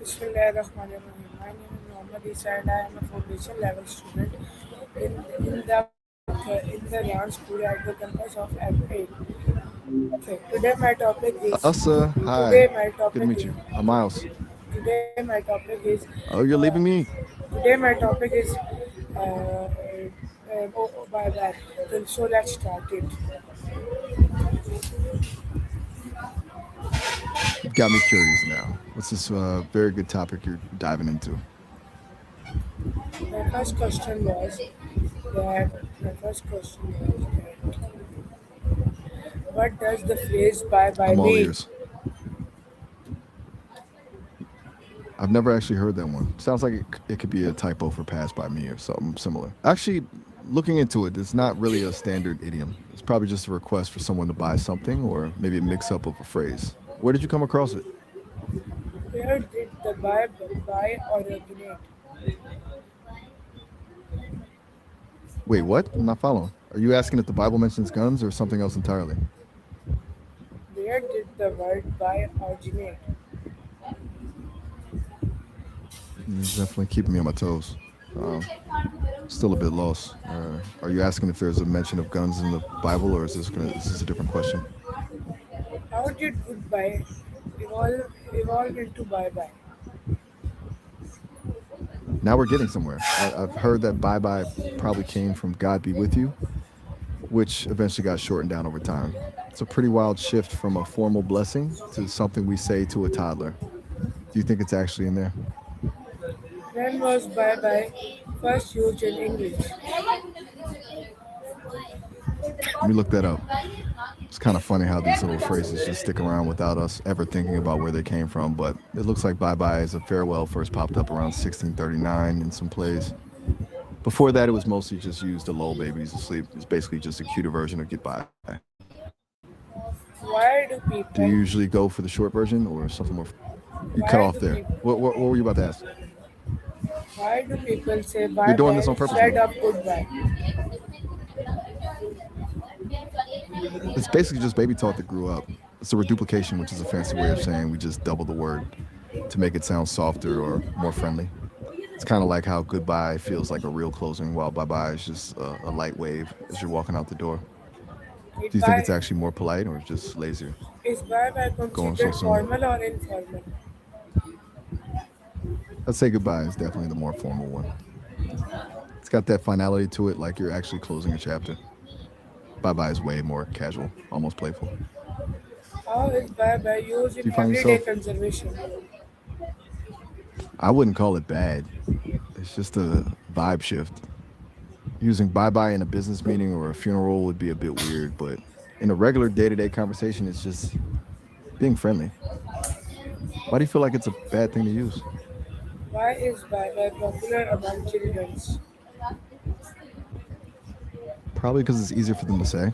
Bismillahirrahmanirrahim. My name is Muhammad Isa and I am a foundation level student in the Ryan School at the campus of M8. Okay, Asa, hi. today my Good to topic meet is you. I'm Miles. today my topic is Oh, you're uh, leaving me? today my topic is by that. So let's start it. You've got me curious now. What's this very good topic you're diving into? My first question was that what does the phrase "bye bye" I'm all mean? ears. I've never actually heard that one. Sounds like it could be a typo for pass by me or something similar. Actually, looking into it, it's not really a standard idiom. It's probably just a request for someone to buy something or maybe a mix up of a phrase. Where did you come across it? Where did the "bye" originate? Wait, what? I'm not following. Are you asking if the Bible mentions guns or something else entirely? Where did the word "bye" originate? You're definitely keeping me on my toes. Still a bit lost. Are you asking if there's a mention of guns in the Bible, or is this a different question? How did "goodbye" evolve into "bye bye"? Now we're getting somewhere. I've heard that bye bye probably came from God be with you, which eventually got shortened down over time. It's a pretty wild shift from a formal blessing to something we say to a toddler. Do you think it's actually in there? When was "bye bye" first used in English? Let me look that up. It's kind of funny how these little phrases just stick around without us ever thinking about where they came from, but it looks like bye bye as a farewell first popped up around 1639 in some plays. Before that, it was mostly just used to lull babies to sleep. It's basically just a cuter version of goodbye. Why do Do you people usually go for the short version or something more? You cut why off do there. people What were you about to ask? why do people say You're "bye doing bye" this on purpose, instead man. of "goodbye"? It's basically just baby talk that grew up. It's a reduplication, which is a fancy way of saying we just double the word to make it sound softer or more friendly. It's kind of like how goodbye feels like a real closing, while bye bye is just a light wave as you're walking out the door. Is Do you think it's "bye" actually more polite or just lazier is "bye bye" going so considered soon? formal or informal? I'd say goodbye is definitely the more formal one. It's got that finality to it, like you're actually closing a chapter. Bye bye is way more casual, almost playful. How is "bye bye" used Do in you find everyday yourself? conversation? I wouldn't call it bad. It's just a vibe shift. Using bye bye in a business meeting or a funeral would be a bit weird, but in a regular day to day conversation, it's just being friendly. Why do you feel like it's a bad thing to use? Why is "bye bye" popular among children? Probably because it's easier for them to say.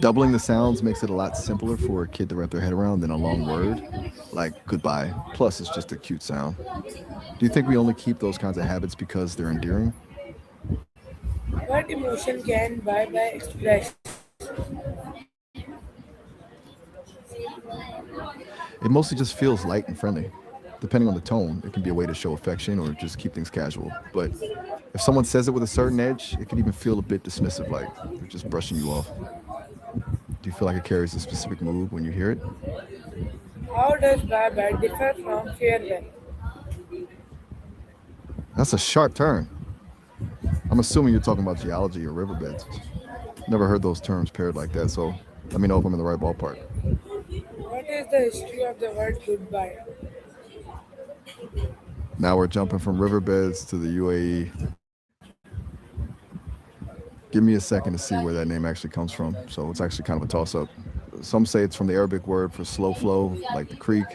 Doubling the sounds makes it a lot simpler for a kid to wrap their head around than a long word like goodbye. Plus, it's just a cute sound. Do you think we only keep those kinds of habits because they're endearing? What emotion can "bye bye" express? It mostly just feels light and friendly. Depending on the tone, it can be a way to show affection or just keep things casual. But if someone says it with a certain edge, it can even feel a bit dismissive, like they're just brushing you off. Do you feel like it carries a specific mood when you hear it? How does "bye bye" differ from farewell? That's a sharp turn. I'm assuming you're talking about geology or riverbeds. Never heard those terms paired like that, so let me know if I'm in the right ballpark. What is the history of the word "goodbye"? Now we're jumping from riverbeds to the UAE. Give me a second to see where that name actually comes from. So it's actually kind of a toss up. Some say it's from the Arabic word for slow flow, like the creek,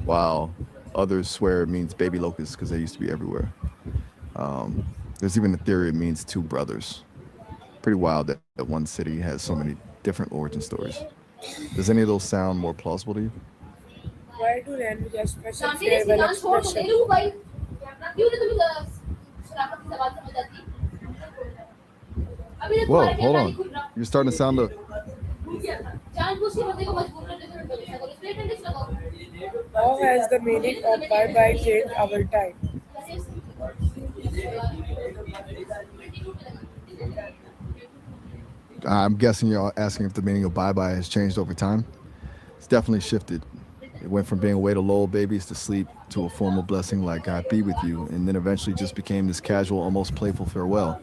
while others swear it means baby locusts because they used to be everywhere. There's even a theory it means two brothers. Pretty wild that one city has so many different origin stories. Does any of those sound more plausible to you? Why do language have special farewell expression? Whoa, hold on. You're starting to sound a. How has the meaning of bye bye changed over time? I'm guessing you're asking if the meaning of bye bye has changed over time. It's definitely shifted. It went from being a way to lull babies to sleep to a formal blessing like God be with you, and then eventually just became this casual, almost playful farewell.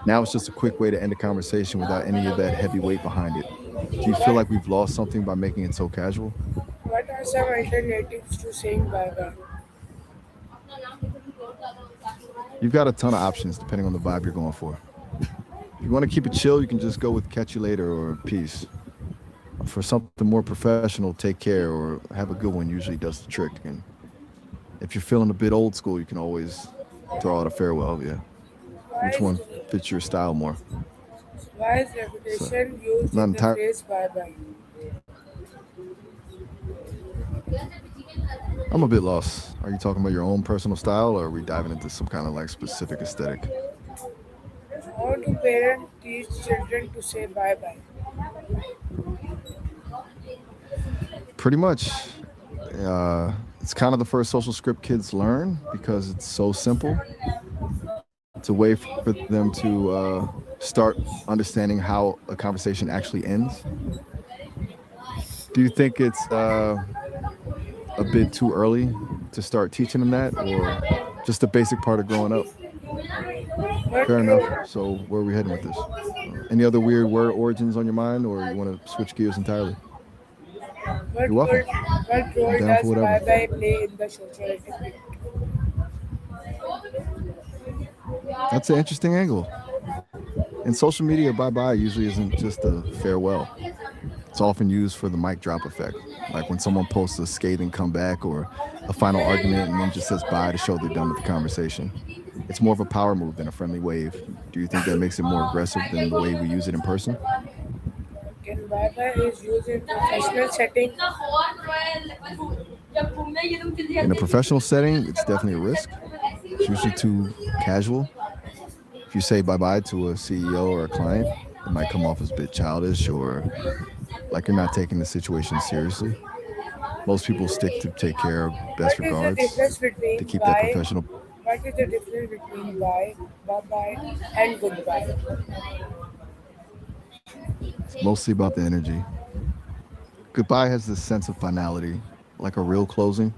Now it's just a quick way to end a conversation without any of that heavy weight behind it. Do you feel What, like we've lost something by making it so casual? what are some alternatives to saying bye bye? You've got a ton of options depending on the vibe you're going for. If you want to keep it chill, you can just go with catch you later or peace. For something more professional, take care or have a good one usually does the trick. And if you're feeling a bit old school, you can always throw out a farewell. Yeah. Why Which is, one fits your style more? why is So, repetition used not in the entirely. phrase bye bye? I'm a bit lost. Are you talking about your own personal style or are we diving into some kind of like specific aesthetic? How do parents teach children to say bye bye? Pretty much. It's kind of the first social script kids learn because it's so simple. It's a way for them to start understanding how a conversation actually ends. Do you think it's a bit too early to start teaching them that, or just a basic part of growing up? What Fair enough. role, So, where are we heading with this? Any other weird word origins on your mind, or you want to switch gears entirely? what, You're welcome. role, what I'm role down for does bye whatever. bye play in the social etiquette? That's an interesting angle. In social media, bye bye usually isn't just a farewell. It's often used for the mic drop effect, like when someone posts a scathing comeback or a final argument and then just says bye to show they're done with the conversation. It's more of a power move than a friendly wave. Do you think that makes it more aggressive than the way we use it in person? Can bye bye is used in professional setting? In a professional setting, it's definitely a risk. It's usually too casual. If you say bye bye to a CEO or a client, it might come off as a bit childish or like you're not taking the situation seriously. Most people stick to take care of best What is the regards difference to between keep that bye? professional. What is the difference between bye, bye bye, and goodbye? It's mostly about the energy. Goodbye has this sense of finality, like a real closing.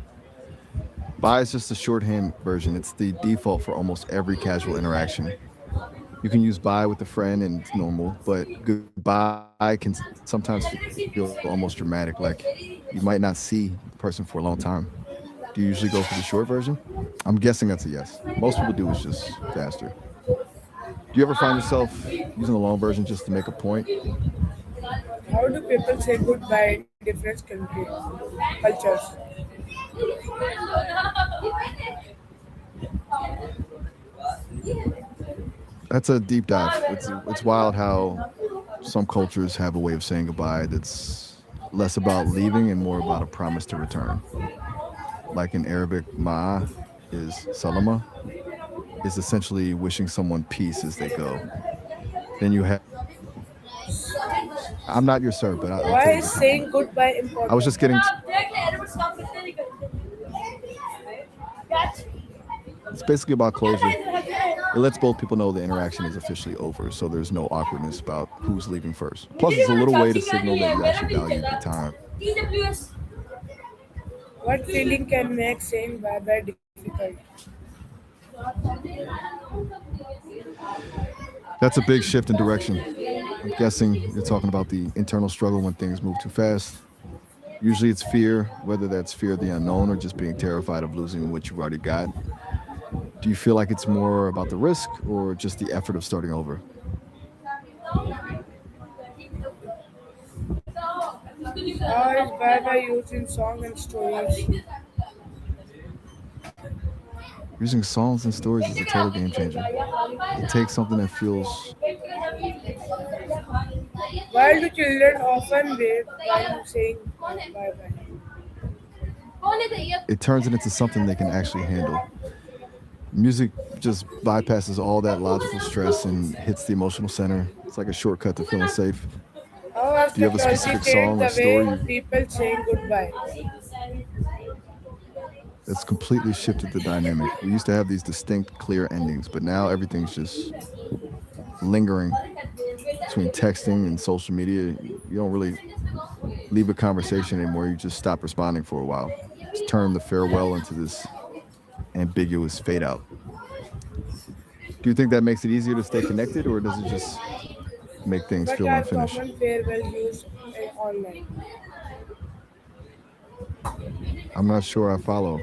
Bye is just a shorthand version. It's the default for almost every casual interaction. You can use bye with a friend and it's normal, but goodbye can sometimes feel almost dramatic, like you might not see the person for a long time. Do you usually go for the short version? I'm guessing that's a yes. Most people do, it's just faster. Do you ever find yourself using the long version just to make a point? How do people say goodbye in different countries, cultures? That's a deep dive. It's wild how some cultures have a way of saying goodbye that's less about leaving and more about a promise to return. Like in Arabic, ma'a is salama, is essentially wishing someone peace as they go. Then you have, I'm not your sir, but I'll Why take is the saying compliment. goodbye I was important? just getting, it's basically about closure. It lets both people know the interaction is officially over, so there's no awkwardness about who's leaving first. Plus, it's a little way to signal that you actually valued the time. What feeling can make saying bye bye difficult? That's a big shift in direction. I'm guessing you're talking about the internal struggle when things move too fast. Usually it's fear, whether that's fear of the unknown or just being terrified of losing what you've already got. Do you feel like it's more about the risk or just the effort of starting over? How is bye bye used in song and stories? Using songs and stories is a total game changer. It takes something that feels, Why do children often wait while saying bye bye? it turns it into something they can actually handle. Music just bypasses all that logical stress and hits the emotional center. It's like a shortcut to feeling safe. How has Do you have a technology specific changed song or the way story? people saying goodbye? It's completely shifted the dynamic. We used to have these distinct, clear endings, but now everything's just lingering between texting and social media. You don't really leave a conversation anymore. You just stop responding for a while. It's turned the farewell into this ambiguous fade out. Do you think that makes it easier to stay connected, or does it just make things What feel are unfinished? common farewell used online? I'm not sure I follow.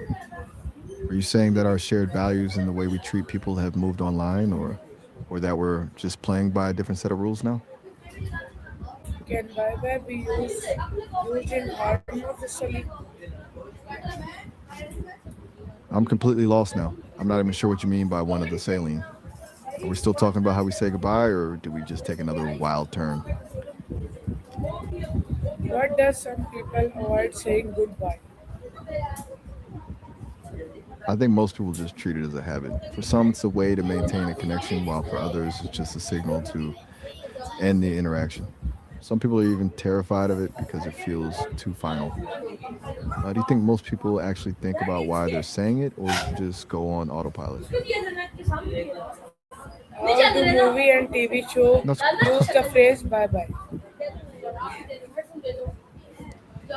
Are you saying that our shared values and the way we treat people have moved online, or that we're just playing by a different set of rules now? Can bye-bye be used in harm officially? I'm completely lost now. I'm not even sure what you mean by one of the saline. Are we still talking about how we say goodbye, or do we just take another wild turn? What does some people avoid saying goodbye? I think most people just treat it as a habit. For some, it's a way to maintain a connection, while for others, it's just a signal to end the interaction. Some people are even terrified of it because it feels too final. Do you think most people actually think about why they're saying it, or just go on autopilot? How do movie and TV show That's, use the phrase bye-bye?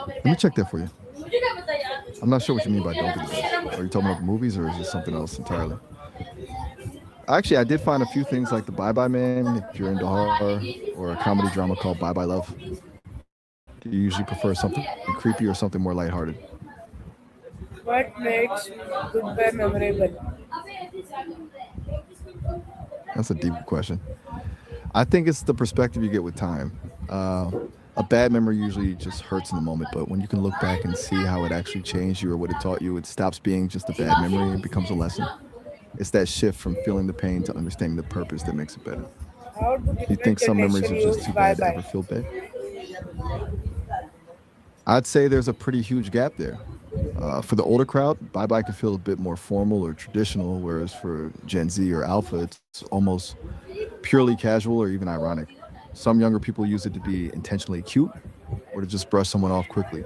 let me check that for you. I'm not sure what you mean by don't do the best. Are you talking about the movies, or is this something else entirely? Actually, I did find a few things like the Bye Bye Man, if you're into horror, or a comedy drama called Bye Bye Love. Do you usually prefer something creepy or something more lighthearted? What makes goodbye memorable? That's a deep question. I think it's the perspective you get with time. Uh, a bad memory usually just hurts in the moment, but when you can look back and see how it actually changed you or what it taught you, it stops being just a bad memory and becomes a lesson. It's that shift from feeling the pain to understanding the purpose that makes it better. How do Do you different think some memories generations are just use too bad to bye-bye? ever feel bad? I'd say there's a pretty huge gap there. For the older crowd, bye bye can feel a bit more formal or traditional, whereas for Gen Z or Alpha, it's almost purely casual or even ironic. Some younger people use it to be intentionally cute or to just brush someone off quickly.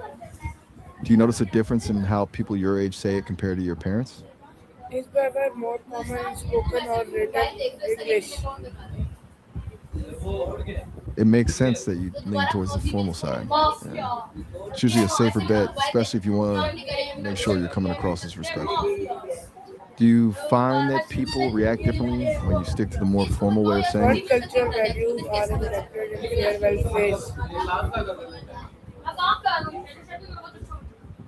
Do you notice a difference in how people your age say it compared to your parents? Is bye-bye more common in spoken or written English? It makes sense that you lean towards the formal side. Yeah. It's usually a safer bet, especially if you want to make sure you're coming across as respectful. Do you find that people react differently when you stick to the more formal way of saying it? What cultural values are reflected in farewell phrase?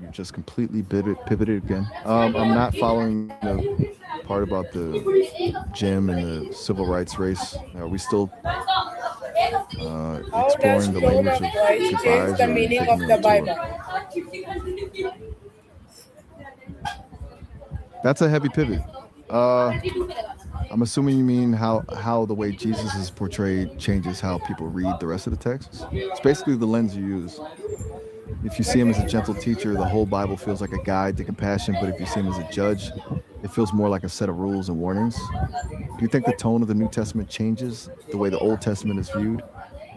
You just completely pivoted again. I'm not following the part about the gym and the civil rights race. Are we still How does exploring the tone language of of voice change goodbyes, the or are you meaning taking of me the on a tour? bye-bye? That's a heavy pivot. Uh, I'm assuming you mean how the way Jesus is portrayed changes how people read the rest of the text. It's basically the lens you use. If you see him as a gentle teacher, the whole Bible feels like a guide to compassion. But if you see him as a judge, it feels more like a set of rules and warnings. Do you think the tone of the New Testament changes the way the Old Testament is viewed?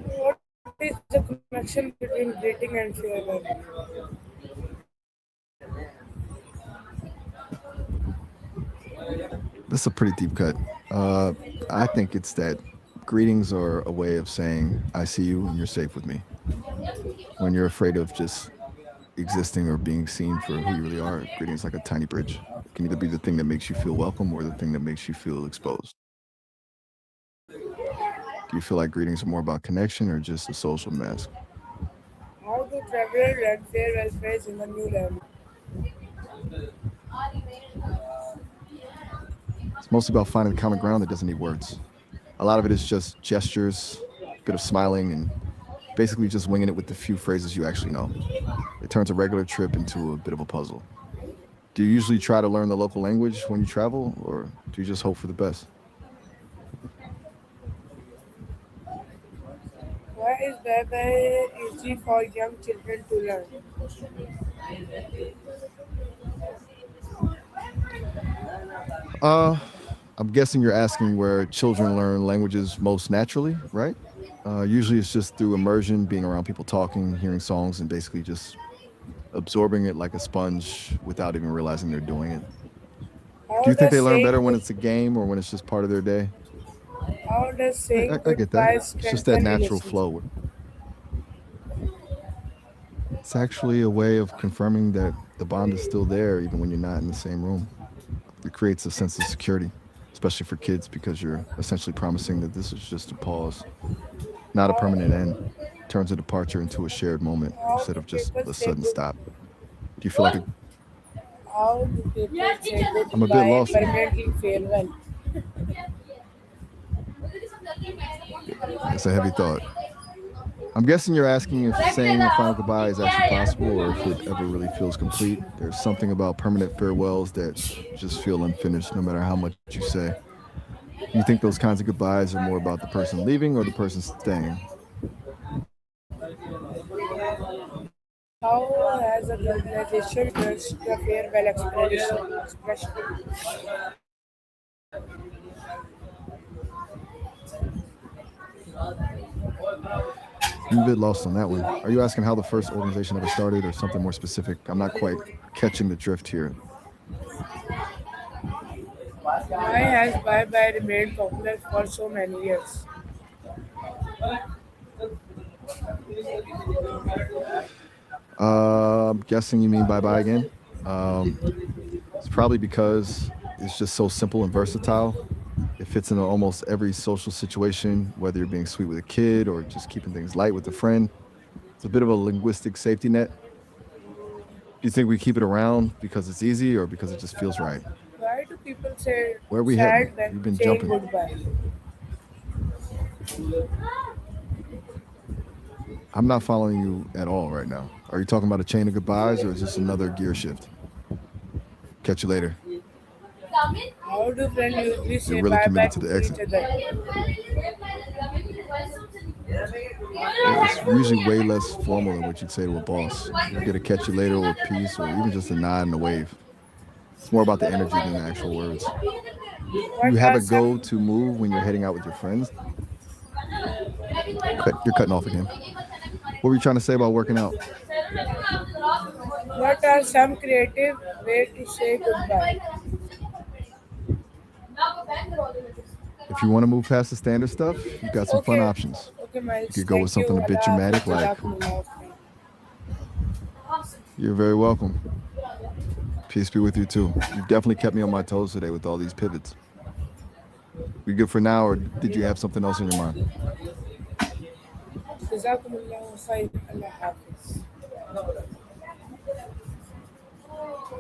What is the connection between greeting and farewell? That's a pretty deep cut. Uh, I think it's that greetings are a way of saying, I see you and you're safe with me. When you're afraid of just existing or being seen for who you really are, greetings like a tiny bridge. It can either be the thing that makes you feel welcome or the thing that makes you feel exposed. Do you feel like greetings are more about connection or just a social mask? How do travelers learn farewell phrase in the new language? It's mostly about finding the common ground that doesn't need words. A lot of it is just gestures, a bit of smiling, and basically just winging it with the few phrases you actually know. It turns a regular trip into a bit of a puzzle. Do you usually try to learn the local language when you travel, or do you just hope for the best? Why is bye-bye easy for young children to learn? Uh, I'm guessing you're asking where children learn languages most naturally, right? Usually it's just through immersion, being around people talking, hearing songs, and basically just absorbing it like a sponge without even realizing they're doing it. Do How you think does they learn better saying when good it's a game or when it's just part of their day? how does saying I get that. goodbye It's just that strengthen natural relationship? flow. It's actually a way of confirming that the bond is still there even when you're not in the same room. It creates a sense of security, especially for kids, because you're essentially promising that this is just a pause, not a How, permanent end. Turns a departure into a shared moment how instead do of just people a say sudden good stop. Do you feel like a, how do people say I'm a bit goodbye lost here? permanently farewell? It's a heavy thought. I'm guessing you're asking if saying a final goodbye is actually possible or if it ever really feels complete. There's something about permanent farewells that just feel unfinished no matter how much you say. Do you think those kinds of goodbyes are more about the person leaving or the person staying? How has a organization used the farewell expression? I'm a bit lost on that one. Are you asking how the first organization ever started or something more specific? I'm not quite catching the drift here. Why has bye bye remained popular for so many years? I'm guessing you mean bye bye again. Um, it's probably because it's just so simple and versatile. It fits into almost every social situation, whether you're being sweet with a kid or just keeping things light with a friend. It's a bit of a linguistic safety net. Do you think we keep it around because it's easy or because it just feels right? Why do people say Where are we heading? sad when You've been saying jumping. goodbye? I'm not following you at all right now. Are you talking about a chain of goodbyes or is this another gear shift? Catch you later. How do friends usually You're say really bye bye committed to to the each exit. other? It's usually way less formal than what you'd say to a boss. You'll get a catch you later or a peace or even just a nod and a wave. It's more about the energy than the actual words. Do you What have are a some go to move when you're heading out with your friends? You're cutting off again. What were you trying to say about working out? what are some creative way to say goodbye? If you want to move past the standard stuff, you've got some fun Okay, options. okay, You Miles. could go with Thank you. something a bit Allah Hafiz. dramatic like, Jazakumullah. you're very welcome. Peace be with you too. You've definitely kept me on my toes today with all these pivots. We good for now, or did you have something else in your mind? Jazakumullah khair. Allah Hafiz.